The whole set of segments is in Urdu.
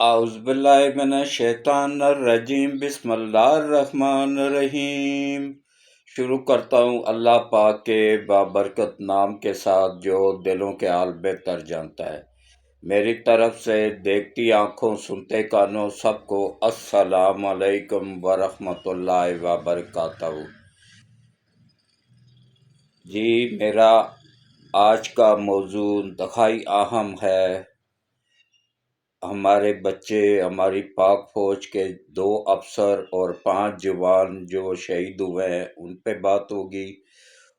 اعوذ باللہ من الشیطان الرجیم، بسم اللہ الرحمن الرحیم۔ شروع کرتا ہوں اللہ پاک کے بابرکت نام کے ساتھ جو دلوں کے حال بہتر جانتا ہے۔ میری طرف سے دیکھتی آنکھوں سنتے کانوں سب کو السلام علیکم ورحمۃ اللہ وبرکاتہ۔ جی، میرا آج کا موضوع انتہائی اہم ہے۔ ہمارے بچے، ہماری پاک فوج کے 2 افسر اور 5 جوان جو شہید ہوئے ہیں ان پہ بات ہوگی،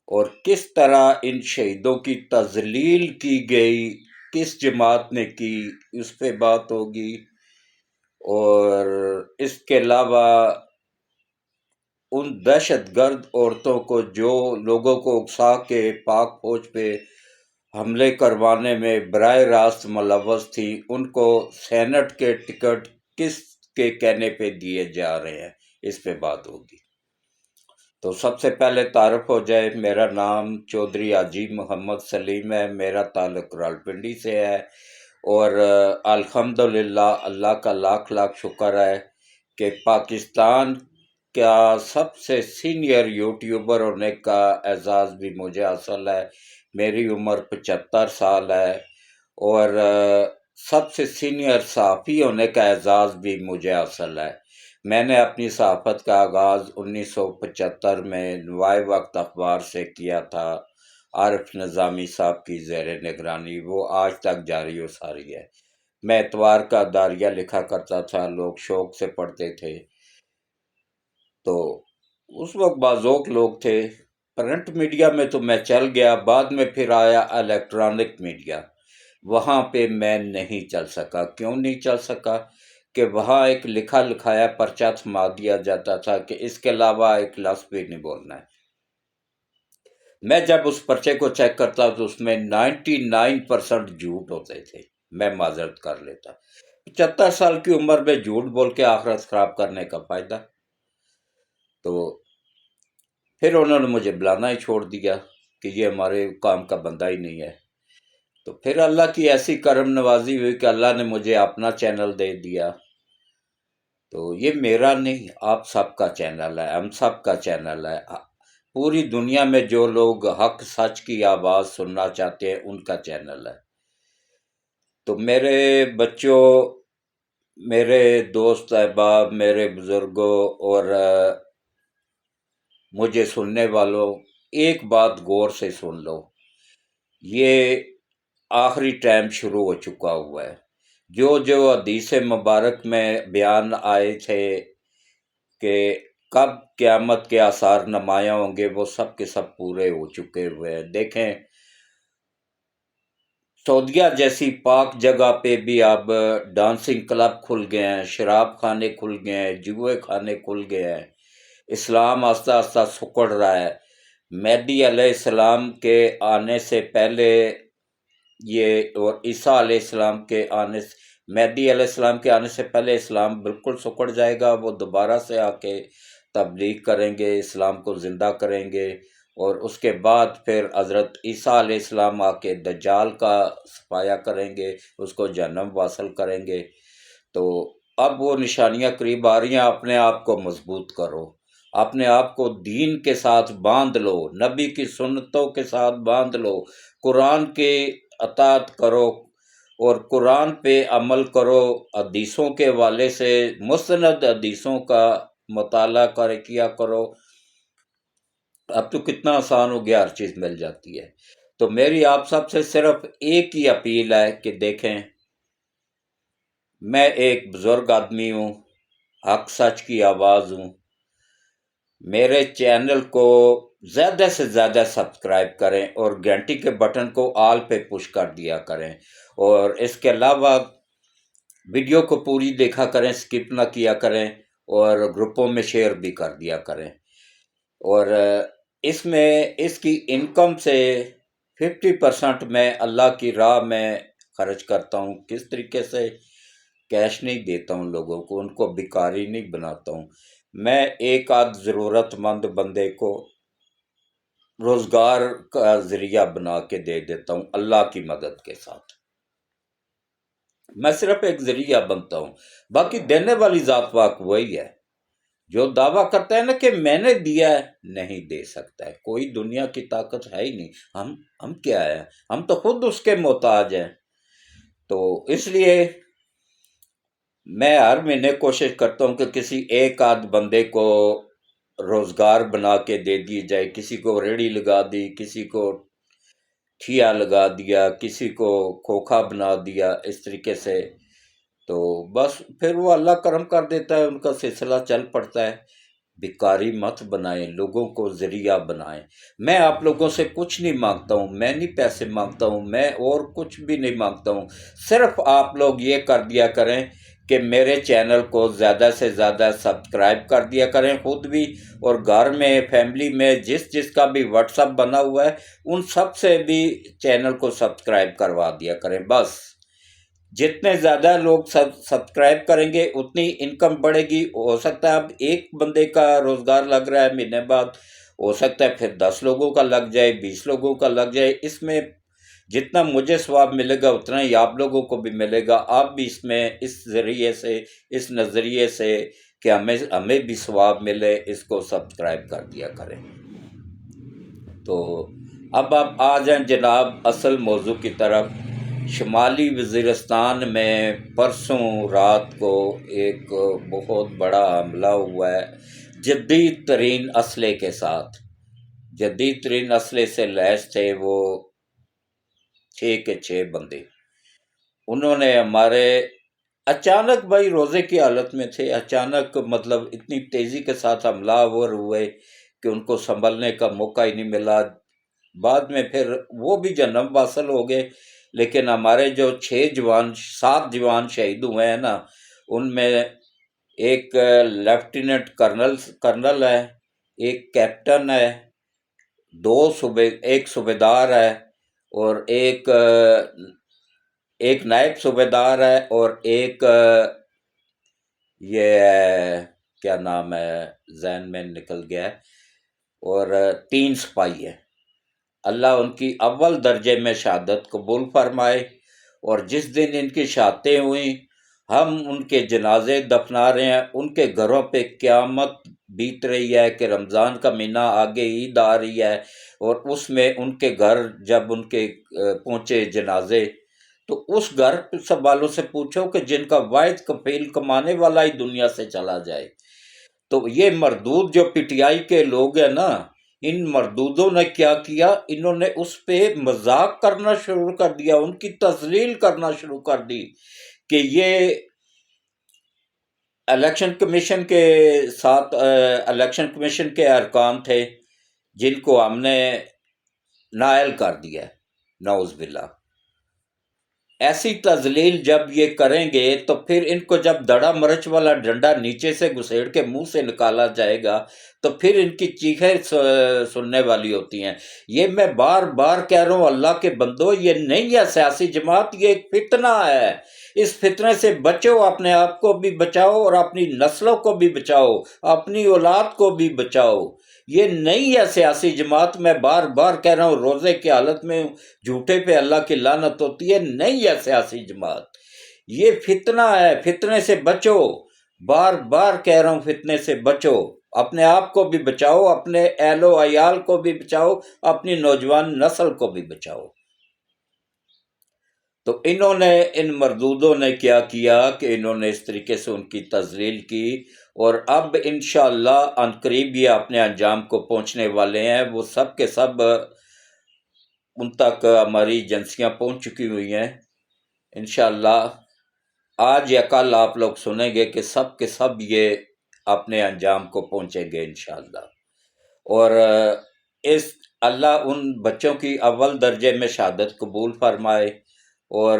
اور کس طرح ان شہیدوں کی تذلیل کی گئی، کس جماعت نے کی، اس پہ بات ہوگی۔ اور اس کے علاوہ ان دہشت گرد عورتوں کو جو لوگوں کو اکسا کے پاک فوج پہ حملے کروانے میں براہ راست ملوث تھی، ان کو سینٹ کے ٹکٹ کس کے کہنے پہ دیے جا رہے ہیں، اس پہ بات ہوگی۔ تو سب سے پہلے تعارف ہو جائے، میرا نام چودھری حاجی محمد سلیم ہے، میرا تعلق راولپنڈی سے ہے، اور الحمدللہ اللہ کا لاکھ لاکھ شکر ہے کہ پاکستان کا سب سے سینئر یوٹیوبر ہونے کا اعزاز بھی مجھے حاصل ہے۔ میری عمر 75 سال ہے، اور سب سے سینئر صحافی ہونے کا اعزاز بھی مجھے حاصل ہے۔ میں نے اپنی صحافت کا آغاز 1975 میں نوائے وقت اخبار سے کیا تھا، عارف نظامی صاحب کی زیر نگرانی، وہ آج تک جاری و ساری ہے۔ میں اتوار کا داریہ لکھا کرتا تھا، لوگ شوق سے پڑھتے تھے، تو اس وقت بازوق لوگ تھے۔ پرنٹ میڈیا میں تو میں چل گیا، بعد میں پھر آیا الیکٹرانک میڈیا، وہاں پہ میں نہیں چل سکا۔ کیوں نہیں چل سکا؟ کہ وہاں ایک لکھا لکھایا پرچہ تھما دیا جاتا تھا کہ اس کے علاوہ ایک لفظ بھی نہیں بولنا ہے۔ میں جب اس پرچے کو چیک کرتا تو اس میں 99% جھوٹ ہوتے تھے، میں معذرت کر لیتا۔ 75 سال کی عمر میں جھوٹ بول کے آخرت خراب کرنے کا فائدہ؟ تو پھر انہوں نے مجھے بلانا ہی چھوڑ دیا کہ یہ ہمارے کام کا بندہ ہی نہیں ہے۔ تو پھر اللہ کی ایسی کرم نوازی ہوئی کہ اللہ نے مجھے اپنا چینل دے دیا۔ تو یہ میرا نہیں، آپ سب کا چینل ہے، ہم سب کا چینل ہے۔ پوری دنیا میں جو لوگ حق سچ کی آواز سننا چاہتے ہیں ان کا چینل ہے۔ تو میرے بچوں، میرے دوست احباب، میرے بزرگوں اور مجھے سننے والوں، ایک بات غور سے سن لو، یہ آخری ٹائم شروع ہو چکا ہوا ہے۔ جو حدیث مبارک میں بیان آئے تھے کہ کب قیامت کے آثار نمایاں ہوں گے، وہ سب کے سب پورے ہو چکے ہوئے ہیں۔ دیکھیں، سعودیہ جیسی پاک جگہ پہ بھی اب ڈانسنگ کلب کھل گئے ہیں، شراب خانے کھل گئے ہیں، جوئے خانے کھل گئے ہیں۔ اسلام آہستہ آہستہ سکڑ رہا ہے۔ مہدی علیہ السلام کے آنے سے پہلے یہ، اور عیسیٰ علیہ السلام کے آنے سے، مہدی علیہ السلام کے آنے سے پہلے اسلام بالکل سکڑ جائے گا۔ وہ دوبارہ سے آ کے تبلیغ کریں گے، اسلام کو زندہ کریں گے، اور اس کے بعد پھر حضرت عیسیٰ علیہ السلام آ کے دجال کا صفایا کریں گے، اس کو جہنم واصل کریں گے۔ تو اب وہ نشانیاں قریب آ رہی ہیں۔ اپنے آپ کو مضبوط کرو، اپنے آپ کو دین کے ساتھ باندھ لو، نبی کی سنتوں کے ساتھ باندھ لو، قرآن کے اطاعت کرو اور قرآن پہ عمل کرو۔ حدیثوں کے حوالے سے مستند حدیثوں کا مطالعہ کیا کرو۔ اب تو کتنا آسان ہو گیا، ہر چیز مل جاتی ہے۔ تو میری آپ سب سے صرف ایک ہی اپیل ہے کہ دیکھیں، میں ایک بزرگ آدمی ہوں، حق سچ کی آواز ہوں۔ میرے چینل کو زیادہ سے زیادہ سبسکرائب کریں اور گھنٹی کے بٹن کو آل پہ پش کر دیا کریں، اور اس کے علاوہ ویڈیو کو پوری دیکھا کریں، سکپ نہ کیا کریں، اور گروپوں میں شیئر بھی کر دیا کریں۔ اور اس میں اس کی انکم سے 50% میں اللہ کی راہ میں خرچ کرتا ہوں۔ کس طریقے سے؟ کیش نہیں دیتا ہوں لوگوں کو، ان کو بیکاری نہیں بناتا ہوں، میں ایک آدھ ضرورت مند بندے کو روزگار کا ذریعہ بنا کے دے دیتا ہوں اللہ کی مدد کے ساتھ۔ میں صرف ایک ذریعہ بنتا ہوں، باقی دینے والی ذات پاک وہی ہے۔ جو دعویٰ کرتا ہے نا کہ میں نے دیا ہے، نہیں دے سکتا ہے، کوئی دنیا کی طاقت ہے ہی نہیں۔ ہم کیا ہے؟ ہم تو خود اس کے محتاج ہیں۔ تو اس لیے میں ہر مہینے کوشش کرتا ہوں کہ کسی ایک آدھ بندے کو روزگار بنا کے دے دی جائے، کسی کو ریڑھی لگا دی، کسی کو ٹھیا لگا دیا، کسی کو کھوکھا بنا دیا، اس طریقے سے۔ تو بس پھر وہ اللہ کرم کر دیتا ہے، ان کا سلسلہ چل پڑتا ہے۔ بیکاری مت بنائیں، لوگوں کو ذریعہ بنائیں۔ میں آپ لوگوں سے کچھ نہیں مانگتا ہوں، میں نہیں پیسے مانگتا ہوں، میں اور کچھ بھی نہیں مانگتا ہوں۔ صرف آپ لوگ یہ کر دیا کریں کہ میرے چینل کو زیادہ سے زیادہ سبسکرائب کر دیا کریں خود بھی، اور گھر میں فیملی میں جس کا بھی واٹس ایپ بنا ہوا ہے ان سب سے بھی چینل کو سبسکرائب کروا دیا کریں۔ بس جتنے زیادہ لوگ سبسکرائب کریں گے اتنی انکم بڑھے گی۔ ہو سکتا ہے اب ایک بندے کا روزگار لگ رہا ہے، مہینے بعد ہو سکتا ہے پھر 10 لوگوں کا لگ جائے، 20 لوگوں کا لگ جائے۔ اس میں جتنا مجھے ثواب ملے گا اتنا ہی آپ لوگوں کو بھی ملے گا۔ آپ بھی اس میں اس ذریعے سے، اس نظریے سے کہ ہمیں بھی ثواب ملے، اس کو سبسکرائب کر دیا کریں۔ تو اب آپ آ جائیں جناب اصل موضوع کی طرف۔ شمالی وزیرستان میں پرسوں رات کو ایک بہت بڑا حملہ ہوا ہے، جدید ترین اسلحے کے ساتھ۔ جدید ترین اسلحے سے لیس تھے وہ 6 کے 6 بندے۔ انہوں نے ہمارے اچانک، بھائی روزے کی حالت میں تھے، اچانک مطلب اتنی تیزی کے ساتھ حملہ آور ہوئے کہ ان کو سنبھلنے کا موقع ہی نہیں ملا۔ بعد میں پھر وہ بھی جنم حاصل ہو گئے، لیکن ہمارے جو 7 جوان شہید ہوئے ہیں نا، ان میں ایک لیفٹیننٹ کرنل ہے، ایک کیپٹن ہے، ایک صوبیدار ہے، اور ایک نائب صوبیدار ہے، اور ایک یہ کیا نام ہے، ذہن میں نکل گیا ہے، اور 3 سپاہی ہیں۔ اللہ ان کی اول درجے میں شہادت قبول فرمائے۔ اور جس دن ان کی شہادتیں ہوئیں، ہم ان کے جنازے دفنا رہے ہیں۔ ان کے گھروں پہ قیامت بیت رہی ہے کہ رمضان کا مہینہ آگے، عید آ رہی ہے، اور اس میں ان کے گھر جب ان کے پہنچے جنازے، تو اس گھر سب والوں سے پوچھو کہ جن کا واحد کفیل کمانے والا ہی دنیا سے چلا جائے۔ تو یہ مردود جو پی ٹی آئی کے لوگ ہیں نا، ان مردودوں نے کیا کیا، انہوں نے اس پہ مذاق کرنا شروع کر دیا، ان کی تذلیل کرنا شروع کر دی کہ یہ الیکشن کمیشن کے ساتھ، الیکشن کمیشن کے ارکان تھے جن کو ہم نے نائل کر دیا، نعوذ باللہ۔ ایسی تذلیل جب یہ کریں گے تو پھر ان کو جب دڑا مرچ والا ڈنڈا نیچے سے گھسیڑ کے منہ سے نکالا جائے گا تو پھر ان کی چیخیں سننے والی ہوتی ہیں۔ یہ میں بار بار کہہ رہا ہوں، اللہ کے بندو، یہ نہیں ہے سیاسی جماعت، یہ ایک فتنہ ہے۔ اس فتنے سے بچو، اپنے آپ کو بھی بچاؤ اور اپنی نسلوں کو بھی بچاؤ، اپنی اولاد کو بھی بچاؤ۔ یہ نہیں ہے سیاسی جماعت، میں بار بار کہہ رہا ہوں، روزے کی حالت میں جھوٹے پہ اللہ کی لعنت ہوتی ہے، نہیں ہے سیاسی جماعت، یہ فتنہ ہے۔ فتنے سے بچو، بار بار کہہ رہا ہوں، فتنے سے بچو، اپنے آپ کو بھی بچاؤ، اپنے اہل و عیال کو بھی بچاؤ، اپنی نوجوان نسل کو بھی بچاؤ۔ تو انہوں نے، ان مردودوں نے کیا کیا کہ انہوں نے اس طریقے سے ان کی تذلیل کی، اور اب انشاءاللہ عنقریب یہ اپنے انجام کو پہنچنے والے ہیں۔ وہ سب کے سب ان تک ہماری ایجنسیاں پہنچ چکی ہوئی ہیں۔ انشاءاللہ آج یا کل آپ لوگ سنیں گے کہ سب کے سب یہ اپنے انجام کو پہنچیں گے انشاءاللہ۔ اور اس اللہ ان بچوں کی اول درجے میں شہادت قبول فرمائے، اور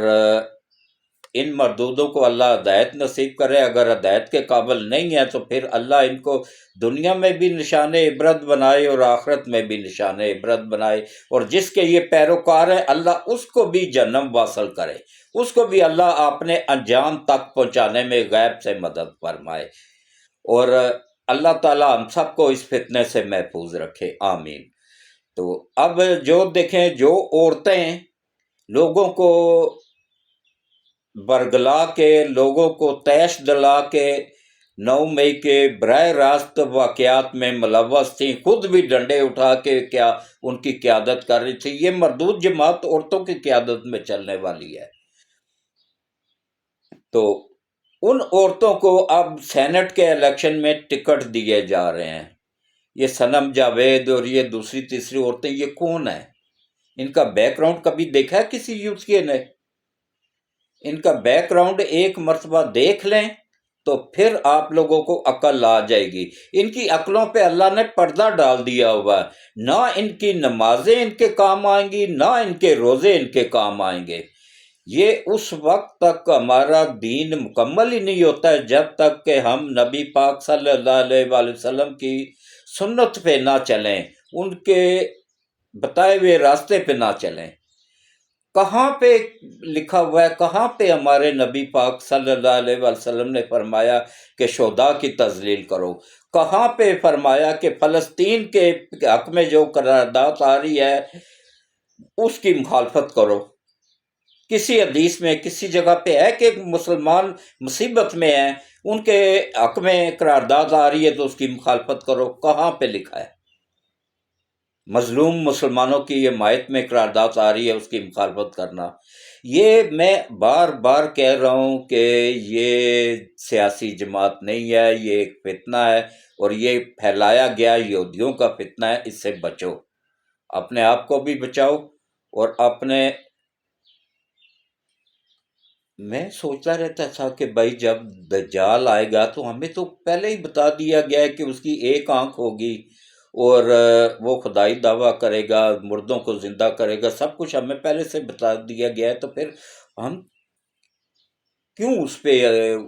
ان مردودوں کو اللہ ہدایت نصیب کرے۔ اگر ہدایت کے قابل نہیں ہے تو پھر اللہ ان کو دنیا میں بھی نشان عبرت بنائے اور آخرت میں بھی نشان عبرت بنائے، اور جس کے یہ پیروکار ہیں اللہ اس کو بھی جہنم واصل کرے، اس کو بھی اللہ اپنے انجام تک پہنچانے میں غیب سے مدد فرمائے، اور اللہ تعالی ہم سب کو اس فتنے سے محفوظ رکھے، آمین۔ تو اب جو دیکھیں، جو عورتیں لوگوں کو برگلا کے لوگوں کو تیش دلا کے 9 مئی کے براہ راست واقعات میں ملوث تھیں، خود بھی ڈنڈے اٹھا کے کیا ان کی قیادت کر رہی تھی۔ یہ مردود جماعت عورتوں کی قیادت میں چلنے والی ہے۔ تو ان عورتوں کو اب سینٹ کے الیکشن میں ٹکٹ دیے جا رہے ہیں۔ یہ صنم جاوید اور یہ دوسری تیسری عورتیں، یہ کون ہیں؟ ان کا بیک گراؤنڈ کبھی دیکھا ہے کسی یوتھ کے نے؟ ان کا بیک گراؤنڈ ایک مرتبہ دیکھ لیں تو پھر آپ لوگوں کو عقل آ جائے گی۔ ان کی عقلوں پہ اللہ نے پردہ ڈال دیا ہوا ہے، نہ ان کی نمازیں ان کے کام آئیں گی، نہ ان کے روزے ان کے کام آئیں گے۔ یہ اس وقت تک ہمارا دین مکمل ہی نہیں ہوتا ہے جب تک کہ ہم نبی پاک صلی اللہ علیہ وآلہ وسلم کی سنت پہ نہ چلیں، ان کے بتائے ہوئے راستے پہ نہ چلیں۔ کہاں پہ لکھا ہوا ہے، کہاں پہ ہمارے نبی پاک صلی اللہ علیہ وسلم نے فرمایا کہ شہداء کی تذلیل کرو؟ کہاں پہ فرمایا کہ فلسطین کے حق میں جو قرارداد آ رہی ہے اس کی مخالفت کرو؟ کسی حدیث میں کسی جگہ پہ ہے کہ مسلمان مصیبت میں ہیں، ان کے حق میں قرارداد آ رہی ہے تو اس کی مخالفت کرو؟ کہاں پہ لکھا ہے؟ مظلوم مسلمانوں کی حمایت میں قرارداد آ رہی ہے، اس کی مخالفت کرنا۔ یہ میں بار بار کہہ رہا ہوں کہ یہ سیاسی جماعت نہیں ہے، یہ ایک فتنہ ہے، اور یہ پھیلایا گیا یہودیوں کا فتنہ ہے۔ اس سے بچو، اپنے آپ کو بھی بچاؤ اور اپنے۔ میں سوچتا رہتا تھا کہ بھائی جب دجال آئے گا تو ہمیں تو پہلے ہی بتا دیا گیا ہے کہ اس کی ایک آنکھ ہوگی اور وہ خدائی دعویٰ کرے گا، مردوں کو زندہ کرے گا، سب کچھ ہمیں پہلے سے بتا دیا گیا ہے، تو پھر ہم کیوں اس پہ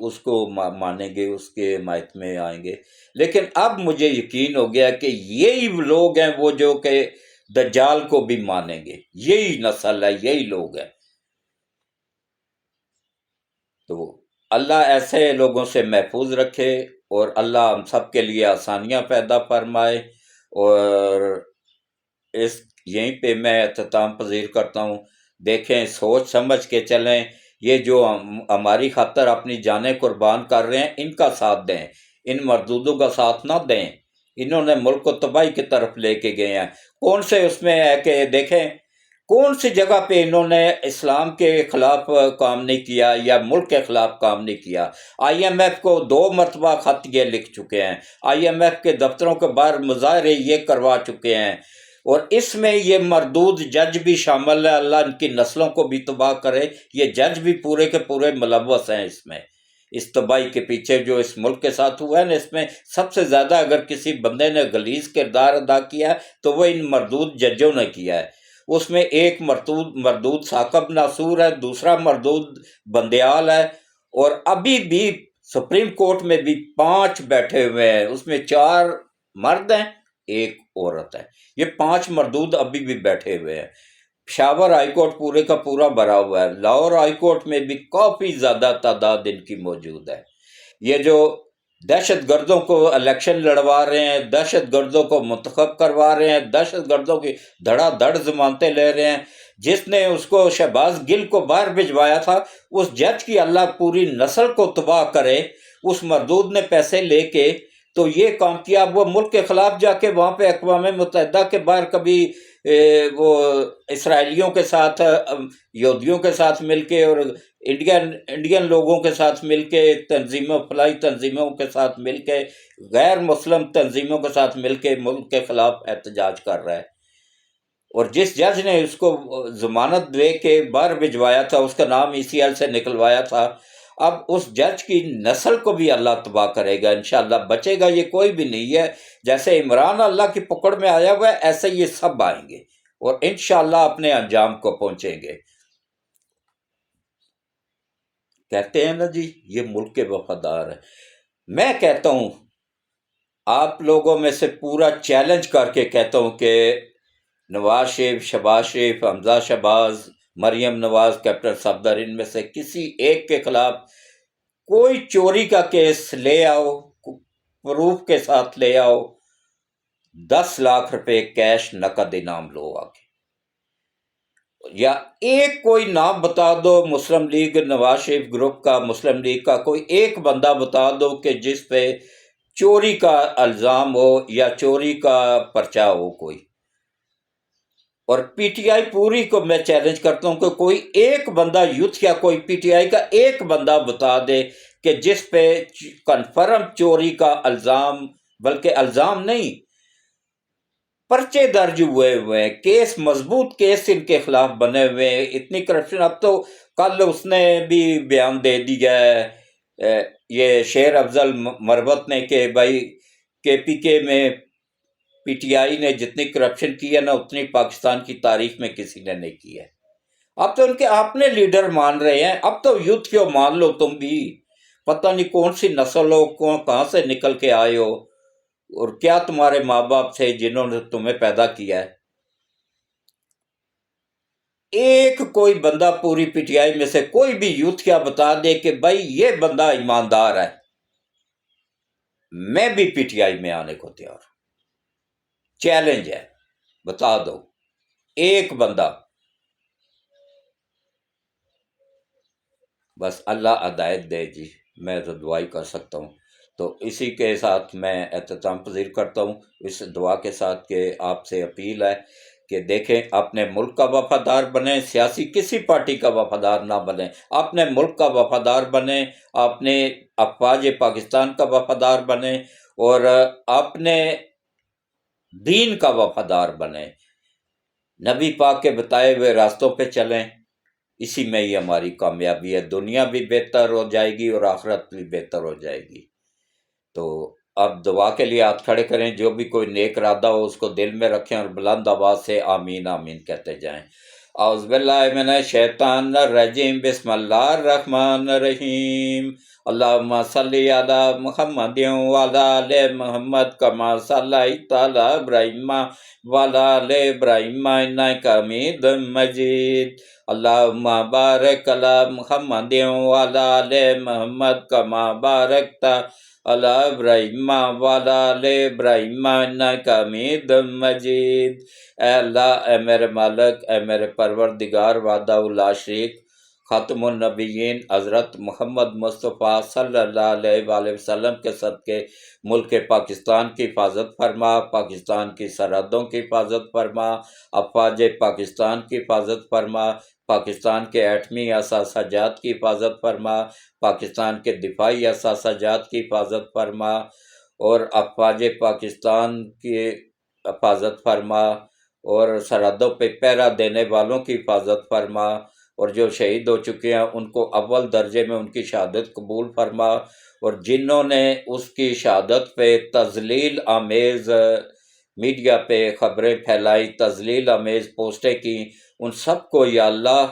اس کو مانیں گے، اس کے حمایت میں آئیں گے؟ لیکن اب مجھے یقین ہو گیا کہ یہی لوگ ہیں وہ جو کہ دجال کو بھی مانیں گے، یہی نسل ہے، یہی لوگ ہیں۔ تو اللہ ایسے لوگوں سے محفوظ رکھے، اور اللہ ہم سب کے لیے آسانیاں پیدا فرمائے۔ اور اس یہیں پہ میں اختتام پذیر کرتا ہوں۔ دیکھیں، سوچ سمجھ کے چلیں، یہ جو ہماری خاطر اپنی جانیں قربان کر رہے ہیں، ان کا ساتھ دیں، ان مردودوں کا ساتھ نہ دیں۔ انہوں نے ملک کو تباہی کی طرف لے کے گئے ہیں۔ کون سے اس میں ہے کہ دیکھیں کون سی جگہ پہ انہوں نے اسلام کے خلاف کام نہیں کیا یا ملک کے خلاف کام نہیں کیا۔ آئی ایم ایف کو 2 مرتبہ خط یہ لکھ چکے ہیں، آئی ایم ایف کے دفتروں کے باہر مظاہرے یہ کروا چکے ہیں، اور اس میں یہ مردود جج بھی شامل ہے۔ اللہ ان کی نسلوں کو بھی تباہ کرے، یہ جج بھی پورے کے پورے ملوث ہیں اس میں، اس تباہی کے پیچھے جو اس ملک کے ساتھ ہوا ہے نا۔ اس میں سب سے زیادہ اگر کسی بندے نے غلیظ کردار ادا کیا ہے تو وہ ان مردود ججوں نے کیا ہے۔ اس میں ایک مردود ثاقب ناصور ہے، دوسرا مردود بندیال ہے، اور ابھی بھی سپریم کورٹ میں بھی 5 بیٹھے ہوئے ہیں، اس میں 4 مرد ہیں، 1 عورت ہے۔ یہ 5 مردود ابھی بھی بیٹھے ہوئے ہیں۔ پشاور ہائی کورٹ پورے کا پورا بھرا ہوا ہے، لاہور ہائی کورٹ میں بھی کافی زیادہ تعداد ان کی موجود ہے۔ یہ جو دہشت گردوں کو الیکشن لڑوا رہے ہیں، دہشت گردوں کو منتخب کروا رہے ہیں، دہشت گردوں کی دھڑا دھڑ ضمانتیں لے رہے ہیں، جس نے اس کو شہباز گل کو باہر بھجوایا تھا، اس جج کی اللہ پوری نسل کو تباہ کرے۔ اس مردود نے پیسے لے کے تو یہ کام کیا۔ اب وہ ملک کے خلاف جا کے وہاں پہ اقوام متحدہ کے باہر کبھی وہ اسرائیلیوں کے ساتھ، یہودیوں کے ساتھ مل کے، اور انڈین لوگوں کے ساتھ مل کے، تنظیموں، فلاحی تنظیموں کے ساتھ مل کے، غیر مسلم تنظیموں کے ساتھ مل کے ملک کے خلاف احتجاج کر رہا ہے۔ اور جس جج نے اس کو ضمانت دے کے باہر بھجوایا تھا، اس کا نام ECL سے نکلوایا تھا، اب اس جج کی نسل کو بھی اللہ تباہ کرے گا انشاءاللہ۔ بچے گا یہ کوئی بھی نہیں ہے۔ جیسے عمران اللہ کی پکڑ میں آیا ہوا ہے، ایسے یہ سب آئیں گے اور انشاءاللہ اپنے انجام کو پہنچیں گے۔ کہتے ہیں نا جی، یہ ملک کے وفادار ہیں۔ میں کہتا ہوں، آپ لوگوں میں سے پورا چیلنج کر کے کہتا ہوں کہ نواز شریف، شہباز شریف، حمزہ شہباز، مریم نواز، کیپٹن صفدر، ان میں سے کسی ایک کے خلاف کوئی چوری کا کیس لے آؤ، پروف کے ساتھ لے آؤ، 10 لاکھ روپے کیش نقد انعام لو آگے۔ یا ایک کوئی نام بتا دو مسلم لیگ نواز شریف گروپ کا، مسلم لیگ کا کوئی ایک بندہ بتا دو کہ جس پہ چوری کا الزام ہو یا چوری کا پرچہ ہو کوئی. اور پی ٹی آئی پوری کو میں چیلنج کرتا ہوں کہ کوئی ایک بندہ یوتھ یا کوئی پی ٹی آئی کا ایک بندہ بتا دے کہ جس پہ کنفرم چوری کا الزام، بلکہ الزام نہیں، پرچے درج ہوئے ہیں، کیس مضبوط کیس ان کے خلاف بنے ہوئے ہیں. اتنی کرپشن، اب تو کل اس نے بھی بیان دے دیا ہے یہ شیر افضل مروت نے کہ بھائی کے پی کے میں پی ٹی آئی نے جتنی کرپشن کی ہے نا اتنی پاکستان کی تاریخ میں کسی نے نہیں کی ہے. اب تو ان کے اپنے لیڈر مان رہے ہیں، اب تو یوتھ کو مان لو تم بھی. پتہ نہیں کون سی نسل ہو، کہاں سے نکل کے آئے ہو، اور کیا تمہارے ماں باپ تھے جنہوں نے تمہیں پیدا کیا ہے. ایک کوئی بندہ پوری پی ٹی آئی میں سے کوئی بھی یوتھ کیا بتا دے کہ بھائی یہ بندہ ایماندار ہے، میں بھی پی ٹی آئی میں آنے کو تیار ہوں. چیلنج ہے، بتا دو ایک بندہ. بس اللہ ہدایت دے جی، میں تو دعائی کر سکتا ہوں. تو اسی کے ساتھ میں اختتام پذیر کرتا ہوں اس دعا کے ساتھ کہ آپ سے اپیل ہے کہ دیکھیں اپنے ملک کا وفادار بنیں، سیاسی کسی پارٹی کا وفادار نہ بنیں، اپنے ملک کا وفادار بنیں، اپنے افواج پاکستان کا وفادار بنیں، اور اپنے دین کا وفادار بنیں، نبی پاک کے بتائے ہوئے راستوں پہ چلیں. اسی میں ہی ہماری کامیابی ہے، دنیا بھی بہتر ہو جائے گی اور آخرت بھی بہتر ہو جائے گی. تو اب دعا کے لیے ہاتھ کھڑے کریں، جو بھی کوئی نیک ارادہ ہو اس کو دل میں رکھیں اور بلند آواز سے آمین آمین کہتے جائیں. اعوذ باللہ من الشیطان الرجیم، بسم اللہ الرحمن الرحیم. اللہم صلی علی محمد وعلی آل محمد کما صلیت علی ابراہیم وعلی آل ابراہیم انک حمید مجید. اللہم بارک علی محمد وعلی آل محمد کما بارکت علی ابراہیم وعلی آل ابراہیم انک حمید مجید. اے اللہ، اے میرے مالک، اے میرے پروردگار وحدہ لا شریک، خاتم النبیین حضرت محمد مصطفیٰ صلی اللہ علیہ وآلہ وسلم کے صدقے ملک پاکستان کی حفاظت فرما، پاکستان کی سرحدوں کی حفاظت فرما، افواج پاکستان کی حفاظت فرما، پاکستان کے ایٹمی اثاثہ جات کی حفاظت فرما، پاکستان کے دفاعی اثاثہ جات کی حفاظت فرما، اور افواج پاکستان کی حفاظت فرما، اور سرحدوں پہ پہرا دینے والوں کی حفاظت فرما، اور جو شہید ہو چکے ہیں ان کو اول درجے میں ان کی شہادت قبول فرما، اور جنہوں نے اس کی شہادت پہ تضلیل آمیز میڈیا پہ خبریں پھیلائی، تضلیل آمیز پوسٹیں کی، ان سب کو یا اللہ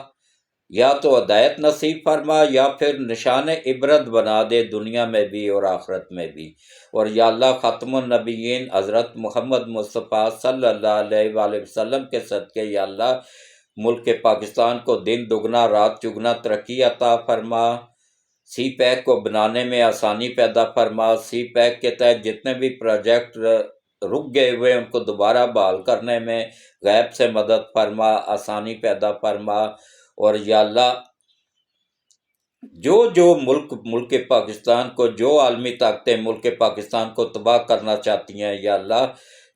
یا تو ہدایت نصیب فرما یا پھر نشان عبرت بنا دے دنیا میں بھی اور آخرت میں بھی. اور یا اللہ خاتم النبیین حضرت محمد مصطفیٰ صلی اللہ علیہ وآلہ وسلم کے صدقے یا اللہ ملک پاکستان کو دن دگنا رات چگنا ترقی عطا فرما، سی پیک کو بنانے میں آسانی پیدا فرما، سی پیک کے تحت جتنے بھی پروجیکٹ رک گئے ہوئے ان کو دوبارہ بحال کرنے میں غیب سے مدد فرما، آسانی پیدا فرما. اور یا اللہ جو ملک پاکستان کو، جو عالمی طاقتیں ملک پاکستان کو تباہ کرنا چاہتی ہیں یا اللہ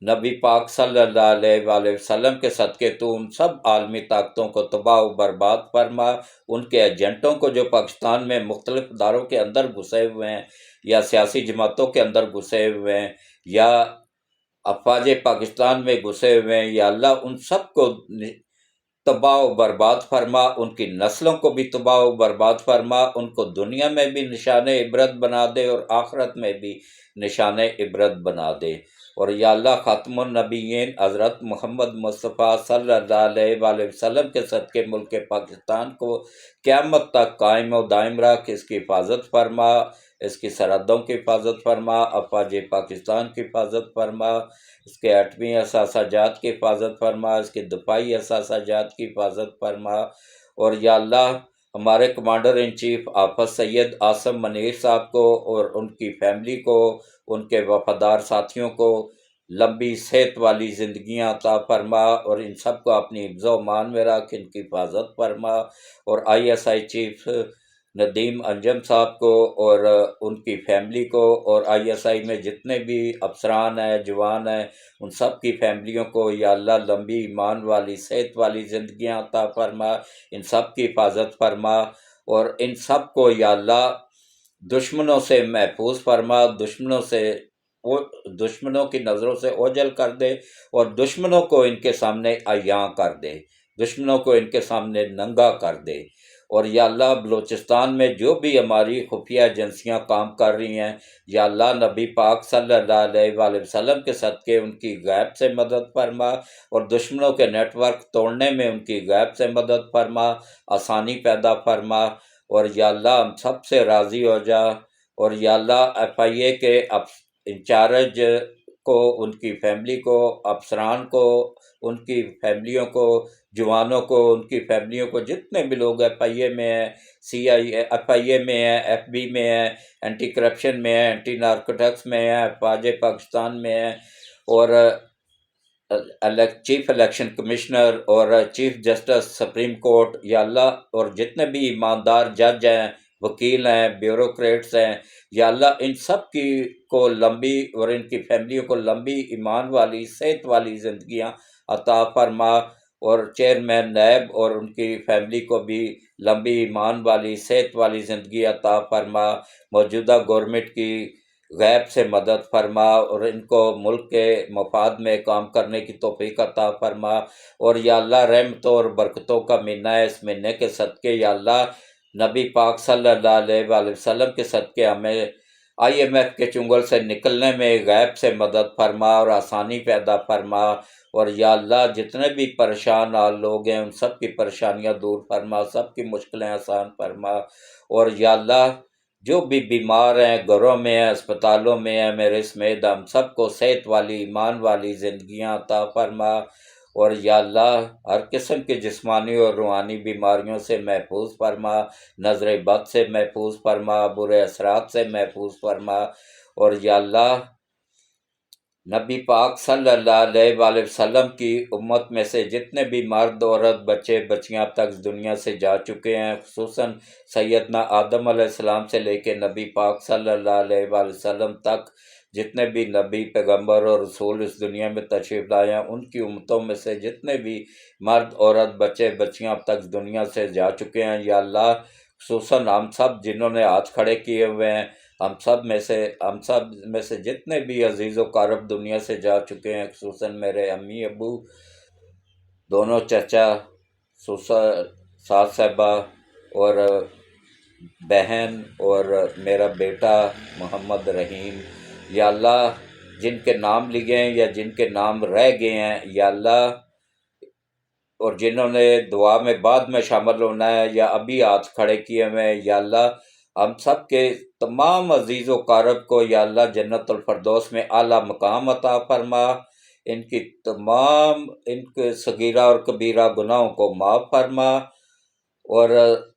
نبی پاک صلی اللہ علیہ وآلہ وسلم کے صدقے تو ان سب عالمی طاقتوں کو تباہ و برباد فرما. ان کے ایجنٹوں کو جو پاکستان میں مختلف اداروں کے اندر گھسے ہوئے ہیں یا سیاسی جماعتوں کے اندر گھسے ہوئے ہیں یا افواج پاکستان میں گھسے ہوئے ہیں یا اللہ ان سب کو تباہ و برباد فرما، ان کی نسلوں کو بھی تباہ و برباد فرما، ان کو دنیا میں بھی نشان عبرت بنا دے اور آخرت میں بھی نشان عبرت بنا دے. اور یا اللہ خاتم النبیین حضرت محمد مصطفیٰ صلی اللہ علیہ وآلہ وسلم کے صدقے ملک پاکستان کو قیامت تک قائم و دائم رکھ، اس کی حفاظت فرما، اس کی سرحدوں کی حفاظت فرما، افواج پاکستان کی حفاظت فرما، اس کے ایٹمی اثاثہ جات کی حفاظت فرما، اس کے دفاعی اثاثہ جات کی حفاظت فرما. اور یا اللہ ہمارے کمانڈر ان چیف حافظ سید عاصم منیر صاحب کو اور ان کی فیملی کو، ان کے وفادار ساتھیوں کو لمبی صحت والی زندگیاں عطا فرما، اور ان سب کو اپنی حفظ و امان میں رکھ، ان کی حفاظت فرما، اور ISI چیف ندیم انجم صاحب کو اور ان کی فیملی کو، اور ISI میں جتنے بھی افسران ہیں، جوان ہیں، ان سب کی فیملیوں کو یا اللہ لمبی ایمان والی صحت والی زندگیاں عطا فرما، ان سب کی حفاظت فرما، اور ان سب کو یا اللہ دشمنوں سے محفوظ فرما، دشمنوں کی نظروں سے اوجھل کر دے، اور دشمنوں کو ان کے سامنے عیاں کر دے، دشمنوں کو ان کے سامنے ننگا کر دے۔ اور یا اللہ بلوچستان میں جو بھی ہماری خفیہ ایجنسیاں کام کر رہی ہیں، یا اللہ نبی پاک صلی اللہ علیہ وآلہ وسلم کے صدقے ان کی غیب سے مدد فرما، اور دشمنوں کے نیٹ ورک توڑنے میں ان کی غیب سے مدد فرما، آسانی پیدا فرما، اور یا اللہ ہم سب سے راضی ہو جا، اور یا اللہ FIA کے انچارج کو، ان کی فیملی کو، افسران کو، ان کی فیملیوں کو، جوانوں کو، ان کی فیملیوں کو، جتنے بھی لوگ FIA میں ہیں، FIA میں ہیں، FB میں ہیں، اینٹی کرپشن میں ہیں، اینٹی نارکوٹکس میں ہیں، فوج پاکستان میں ہیں، اور چیف الیکشن کمشنر اور چیف جسٹس سپریم کورٹ، یا اللہ، اور جتنے بھی ایماندار جج ہیں، وکیل ہیں، بیوروکریٹس ہیں، یا اللہ ان سب کی کو لمبی، اور ان کی فیملیوں کو لمبی ایمان والی صحت والی زندگیاں عطا فرما، اور چیئرمین نیب اور ان کی فیملی کو بھی لمبی ایمان والی صحت والی زندگی عطا فرما، موجودہ گورنمنٹ کی غیب سے مدد فرما، اور ان کو ملک کے مفاد میں کام کرنے کی توفیق عطا فرما، اور یا اللہ رحمتوں اور برکتوں کا مہینہ ہے، اس مہینے کے صدقے یا اللہ نبی پاک صلی اللہ علیہ وآلہ وسلم کے صدقے ہمیں IMF کے چنگل سے نکلنے میں غیب سے مدد فرما اور آسانی پیدا فرما، اور یا اللہ جتنے بھی پریشان حال لوگ ہیں ان سب کی پریشانیاں دور فرما، سب کی مشکلیں آسان فرما، اور یا اللہ جو بھی بیمار ہیں، گھروں میں ہیں، اسپتالوں میں ہیں، میرے سمیت ہم سب کو صحت والی ایمان والی زندگیاں عطا فرما، اور یا اللہ ہر قسم کے جسمانی اور روحانی بیماریوں سے محفوظ فرما، نظر بد سے محفوظ فرما، برے اثرات سے محفوظ فرما، اور یا اللہ نبی پاک صلی اللہ علیہ وآلہ وسلم کی امت میں سے جتنے بھی مرد، عورت، بچے، بچیاں اب تک دنیا سے جا چکے ہیں، خصوصاً سیدنا آدم علیہ السلام سے لے کے نبی پاک صلی اللہ علیہ وآلہ وسلم تک جتنے بھی نبی، پیغمبر اور رسول اس دنیا میں تشریف لائے ہیں، ان کی امتوں میں سے جتنے بھی مرد، عورت، بچے، بچیاں اب تک دنیا سے جا چکے ہیں، یا اللہ خصوصاً ہم سب جنہوں نے ہاتھ کھڑے کیے ہوئے ہیں، ہم سب میں سے جتنے بھی عزیز و قارب دنیا سے جا چکے ہیں، خصوصاً میرے امی ابو، دونوں چچا، ساس صاحبہ اور بہن، اور میرا بیٹا محمد رحیم، یا اللہ جن کے نام لیے ہیں یا جن کے نام رہ گئے ہیں، یا اللہ، اور جنہوں نے دعا میں بعد میں شامل ہونا ہے یا ابھی ہاتھ کھڑے کیے ہوئے ہیں، یا اللہ ہم سب کے تمام عزیز و قارب کو یا اللہ جنت الفردوس میں اعلیٰ مقام عطا فرما، ان کی تمام ان کے صغیرہ اور کبیرہ گناہوں کو معاف فرما، اور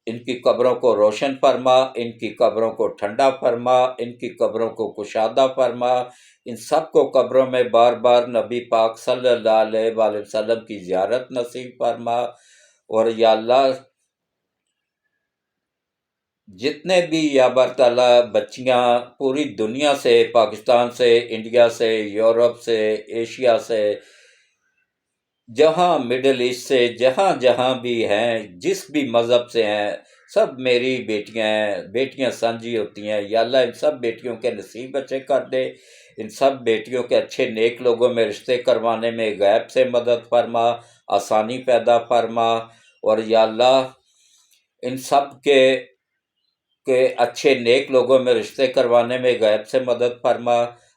ان کی قبروں کو روشن فرما، ان کی قبروں کو ٹھنڈا فرما، ان کی قبروں کو کشادہ فرما، ان سب کو قبروں میں بار بار نبی پاک صلی اللہ علیہ وآلہ وسلم کی زیارت نصیب فرما، اور یا اللہ جتنے بھی یا برطالہ بچیاں پوری دنیا سے، پاکستان سے، انڈیا سے، یورپ سے، ایشیا سے، جہاں مڈل ایسٹ سے، جہاں جہاں بھی ہیں، جس بھی مذہب سے ہیں، سب میری بیٹیاں ہیں، بیٹیاں سمجھی ہوتی ہیں، یا اللہ ان سب بیٹیوں کے نصیب اچھے کر دے، ان سب بیٹیوں کے اچھے نیک لوگوں میں رشتے کروانے میں غیب سے مدد فرما، آسانی پیدا فرما، اور یا اللہ ان سب کے اچھے نیک لوگوں میں رشتے کروانے میں غیب سے مدد فرما،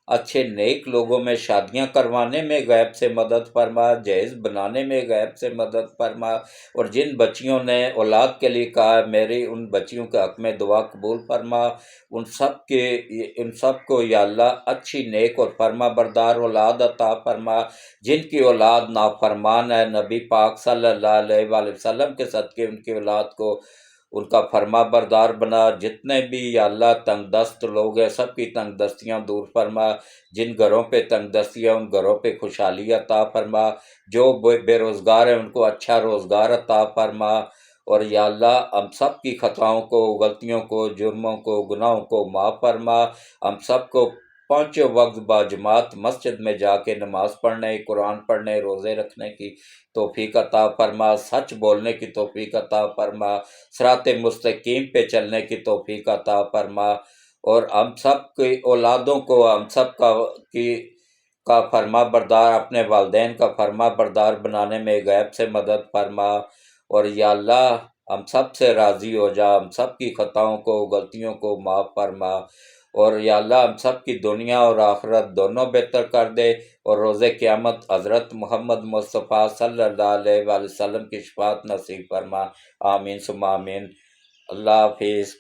اچھے نیک لوگوں میں شادیاں کروانے میں غیب سے مدد فرما، جہیز بنانے میں غیب سے مدد فرما، اور جن بچیوں نے اولاد کے لیے کہا میری ان بچیوں کے حق میں دعا قبول فرما، ان سب کو یا اللہ اچھی نیک اور فرما بردار اولاد عطا فرما، جن کی اولاد نافرمان ہے نبی پاک صلی اللہ علیہ وآلہ وسلم کے صدقے ان کی اولاد کو ان کا فرما بردار بنا، جتنے بھی یا اللہ تنگ دست لوگ ہیں سب کی تنگ دستیاں دور فرما، جن گھروں پہ تنگ دستی ہے ان گھروں پہ خوشحالی عطا فرما، جو بے روزگار ہیں ان کو اچھا روزگار عطا فرما، اور یا اللہ ہم سب کی خطاؤں کو، غلطیوں کو، جرموں کو، گناہوں کو معاف فرما، ہم سب کو پانچوں وقت باجماعت مسجد میں جا کے نماز پڑھنے، قرآن پڑھنے، روزے رکھنے کی توفیق عطا فرما، سچ بولنے کی توفیق عطا فرما، صراط مستقیم پہ چلنے کی توفیق عطا فرما، اور ہم سب کی اولادوں کو، ہم سب کا فرما بردار، اپنے والدین کا فرما بردار بنانے میں غیب سے مدد فرما، اور یا اللہ ہم سب سے راضی ہو جا، ہم سب کی خطاؤں کو، غلطیوں کو معاف فرما، اور یا اللہ ہم سب کی دنیا اور آخرت دونوں بہتر کر دے، اور روز قیامت حضرت محمد مصطفیٰ صلی اللہ علیہ وآلہ وسلم کی شفاعت نصیب فرما، آمین ثم آمین۔ اللہ حافظ۔